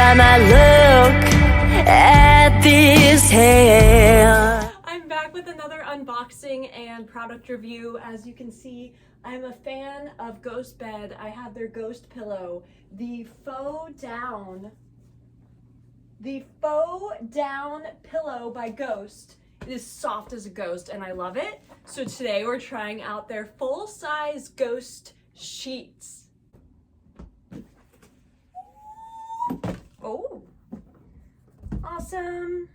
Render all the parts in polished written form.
time I look at this hair. I'm back with another unboxing and product review. As you can see, I'm a fan of GhostBed. I have their GhostPillow, the faux down pillow by Ghost. It is soft as a ghost and I love it. So today we're trying out their full-size Ghost Sheets. Oh, awesome.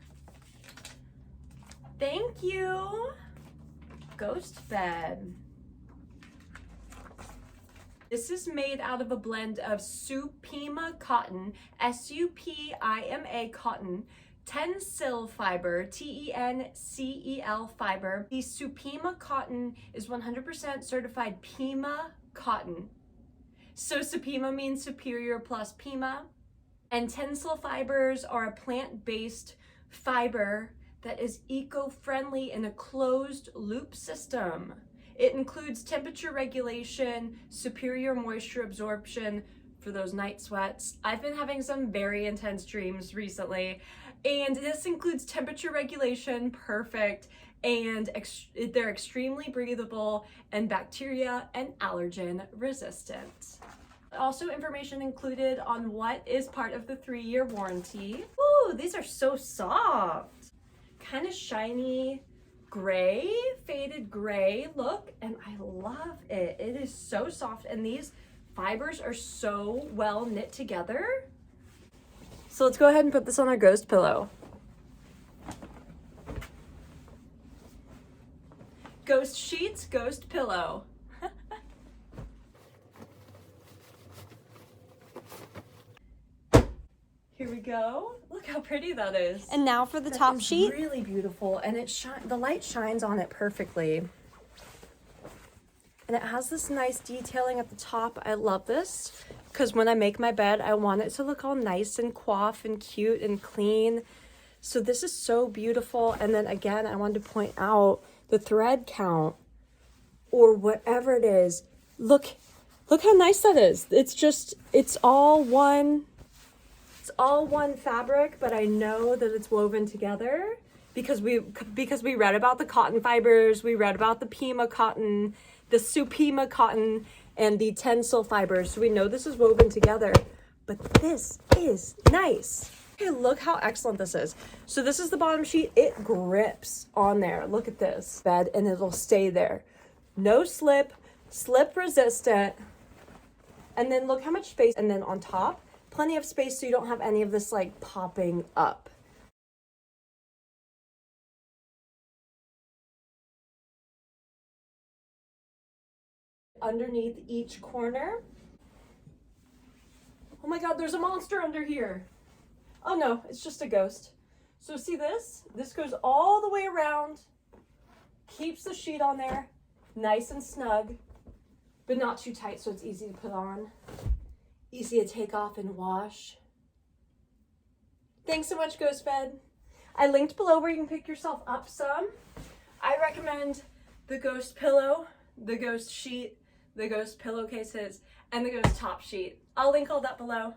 Thank you, GhostBed. This is made out of a blend of Supima cotton, S-U-P-I-M-A cotton, Tencel fiber, T-E-N-C-E-L fiber. The Supima cotton is 100% certified Pima cotton. So Supima means superior plus Pima. And Tencel fibers are a plant-based fiber that is eco-friendly in a closed loop system. It includes temperature regulation, superior moisture absorption for those night sweats. I've been having some very intense dreams recently, and this includes temperature regulation, perfect, and they're extremely breathable and bacteria and allergen resistant. Also, information included on what is part of the 3-year warranty. Ooh, these are so soft. Kind of shiny gray, faded gray look, and I love it. It is so soft, and these fibers are so well knit together. So let's go ahead and put this on our ghost pillow. Ghost sheets, ghost pillow. Here we go. Look how pretty that is. And now for the top sheet. Really beautiful, and the light shines on it perfectly. And it has this nice detailing at the top. I love this because when I make my bed, I want it to look all nice and coiffed and cute and clean. So this is so beautiful. And then again, I wanted to point out the thread count or whatever it is. Look how nice that is. It's all one fabric, but I know that it's woven together because we read about the cotton fibers, we read about the Pima cotton, the Supima cotton, and the Tencel fibers. So we know this is woven together, but this is nice. Okay, look how excellent this is. So this is the bottom sheet. It grips on there. Look at this bed, and it'll stay there. No slip resistant. And then look how much space, and then on top, plenty of space so you don't have any of this like popping up. Underneath each corner. Oh my God, there's a monster under here. Oh no, it's just a ghost. So see this? This goes all the way around, keeps the sheet on there, nice and snug, but not too tight so it's easy to put on. Easy to take off and wash. Thanks so much, GhostBed. I linked below where you can pick yourself up some. I recommend the Ghost Pillow, the Ghost Sheet, the Ghost Pillowcases, and the Ghost Top Sheet. I'll link all that below.